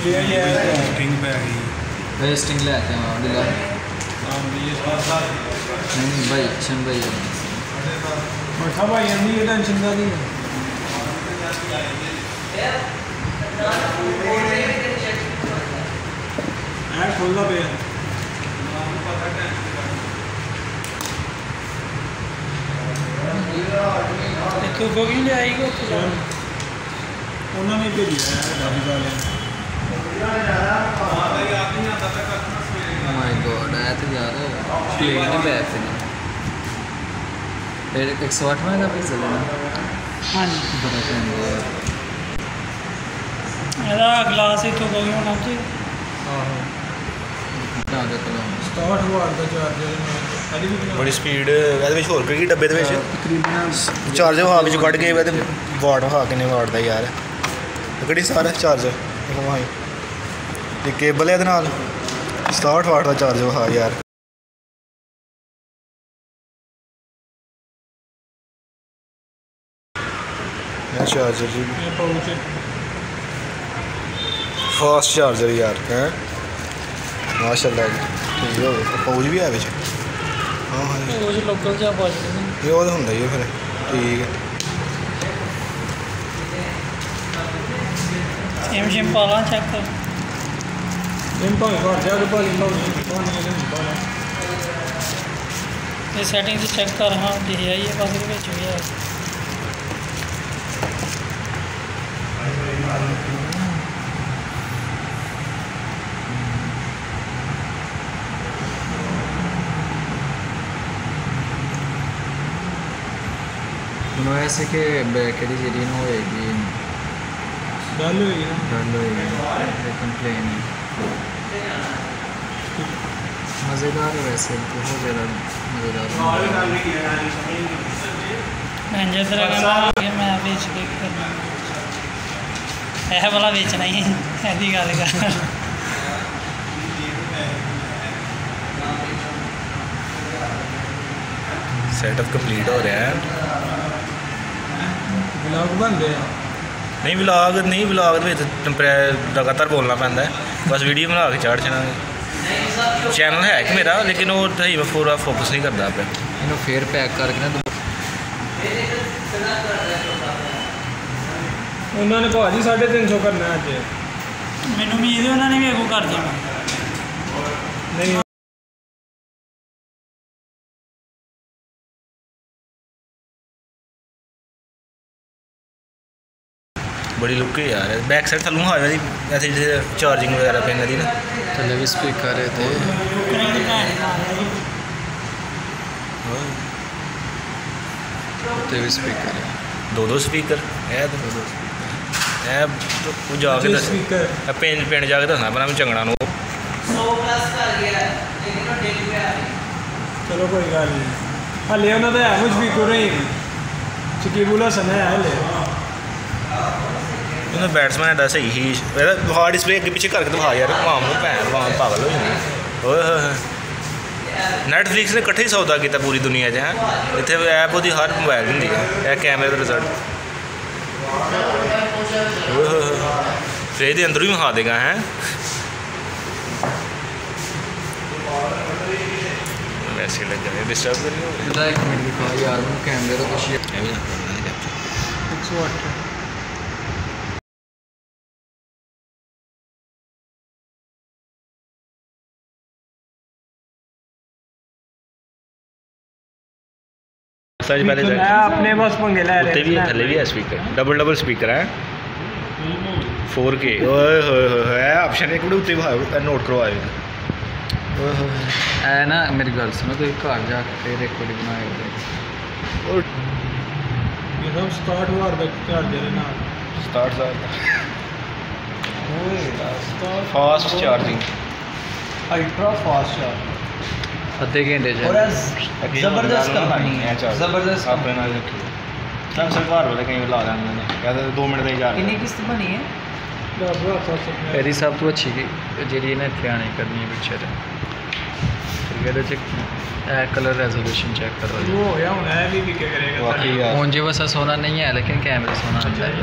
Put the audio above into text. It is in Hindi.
स्टिंग पे आ गई स्टिंग ले आते हैं दिला नहीं भाई शन भाई मठा भाई नहीं ये टेंशन का नहीं है खोलना पे तो बोगी ले आएगा उन्होंने भेजा है ढाबी वाले माय गॉड आया तो यार प्लेन है बैठ से फिर 108 में का पिक्सल लेना हाँ जी बड़ा कैमरा ਇਹਦਾ ਗਲਾਸ ਇੱਥੋਂ ਕੋਈ ਹੋਣਾ ਚਾਹੀਦਾ ਆਹੋ ਤਾਂ ਦੇ ਕੋਲ 67 ਵਾਟ ਦਾ ਚਾਰਜਰ बड़ी स्पीड ਇਹਦੇ ਵਿੱਚ ਹੋਰ ਕੋਈ ਡੱਬੇ ਦੇ ਵਿੱਚ ਤਕਰੀਬਨ ਚਾਰਜਰ ਵਹਾ ਵਿੱਚ ਕੱਢ ਕੇ ਇਹਦੇ ਵਾਟ ਵਹਾ ਕਿੰਨੇ ਵਾਟ ਦਾ ਯਾਰ ਕਿਹੜੀ ਸਾਰਾ ਚਾਰਜਰ ਵਹਾਈ ਤੇ ਕੇਬਲ ਹੈ ਇਹਦੇ ਨਾਲ 67 ਵਾਟ ਦਾ ਚਾਰਜਰ ਵਹਾ ਯਾਰ ਇਹ ਚਾਰਜਰ ਜੀ ਇਹ ਪਾਉਚ फास्ट चार्जर यार हैं माशाल्लाह ठीक हो पाउच भी है विच हाँ हाँ ਉਹ ਜੋ ਲੋਕਲ ਜਿਹਾ ਪਾ ਸਕਦੇ ये वो तो होंगे ही फिर ठीक है ਐਮ ਸ਼ਿਮ ਪਾ ਲਾਂ ਚੈੱਕ ਕਰ ਇਹ ਭਾਵੇਂ ਘਰ ਜਾ ਕੇ ਭਾਲੀ ਪਾਉਣੀ ਨਹੀਂ ਪਾਉਣਾ ਇਹ ਸੈਟਿੰਗ ਚ ਚੈੱਕ ਕਰ ਹਾਂ ਦਿਖਿਆ ਹੀ ਹੈ ਬਸ ਇਹਦੇ ਵਿੱਚ ਵੀ ਹੈ ਮੈਨੂੰ ऐसे कि बैटरी ਜਿਹੜੀ ਨਾ ਹੋਏਗੀ ਗੱਲ ਹੋਈ ਨਾ डल होएगी कंप्लेन मज़ेदार है वैसे बहुत ज़्यादा मज़ेदार मैनेजर तेरा कहना कि मैं बेच के करना ਇਹ ਵਾਲਾ ਵੇਚਣਾ ਹੀ ਇਹਦੀ ਗੱਲ ਕਰ सेटअप कंप्लीट हो रहा है ਵਲੌਗ ਬਣਦੇ ਆ नहीं व्लॉग नहीं व्लॉग लगातार बोलना पैंदा है बस वीडियो बना के चाढ़ छना चैनल है कि मेरा लेकिन वो सही मैं पूरा फोकस नहीं करता पे इन्हों फिर पैक करके ना ਉਹਨਾਂ ਨੇ ਭਾਜੀ 350 ਕਰਨਾ ਅੱਜ ਮੈਨੂੰ ਵੀ ਇਹਦੇ ਉਹਨਾਂ ਨੇ ਵੀ ਅੱਗੋਂ ਕਰ ਦੇਣਾ ਨਹੀਂ बड़ी लुक है यार बैक साइड थलू आ जाती ऐसे जैसे चार्जिंग वगैरह पे नदी ना थले भी स्पीकर है थे उत्ते भी स्पीकर है दो स्पीकर है जाके दस स्पीकर पिंड जाके दसना अपना चंगड़ा ਨੂੰ ਚਲੋ ਕੋਈ ਗੱਲ ਨਹੀਂ ਹਲੇ ਉਹਨਾਂ ਦਾ ਹੈ ਕੁਝ ਵੀ ਕਰ ਰਹੀ ਸ਼ਕੀਬੁਲ ਹਸਨ ਹੈ ਹਲੇ ਉਹਦਾ ਬੈਟਸਮੈਨ ਦਾ ਸਹੀ ਹੀ ਇਹਦਾ ਹਾਰਡ ਡਿਸਪਲੇ ਅੱਗੇ ਪਿੱਛੇ ਕਰਕੇ ਦਿਖਾ ਯਾਰ ਮਾਮ ਨੂੰ ਭੈਣ ਵਾਂ ਪਾਗਲ ਹੋ ਜਾਂਦੀ ਓਏ ਹੋਏ ਨੈਟਫਲਿਕਸ ਨੇ ਇਕੱਠੇ ਹੀ ਸੌਦਾ ਕੀਤਾ ਪੂਰੀ ਦੁਨੀਆ 'ਚ ਹੈ ਇੱਥੇ ਐਪ ਉਹਦੀ ਹਰ ਮੋਬਾਈਲ ਹੁੰਦੀ ਹੈ ਇਹ ਕੈਮਰੇ ਦਾ ਰਿਜ਼ਲਟ ਓਏ ਹੋਏ ਫਿਰ ਇਹਦੇ ਅੰਦਰ ਵੀ ਵਿਖਾ ਦੇਗਾ ਹੈ वैसे लग जाए डिस्टर्ब कर रही हो एक मिनट दिखा यार वो कैमरे तो कुछ मैं भी ना करना नहीं चाहता 108 पहले अपने बस पंगे ले रहे उत्ते भी थले भी है स्पीकर डबल स्पीकर है 4K ओए होए होए ऑप्शन एक उत्ते नोट करवाए है ना मेरी गल सुनो तो घर जाके फिर एक बार बनाए और ये सब स्टार्ट वार दा चार्जर है ना start fast charging ultra fast charge अद्धे घंटे जबरदस्त कंपनी है जबरदस्त अपने नाल रखी सैमसंग घर वाले कहीं ला देंगे ने या तो 2 मिनट दे जा कितनी किस्त बनी है मेरी सब तो अच्छी जी ने इतने आने करनी है पिक्चर फिर कहते कलर रेजोल्यूशन चेक करो वो होया हुन है भी क्या करेगा वाकई यार फोन जो बस सोना नहीं है लेकिन कैमरा सोना आता है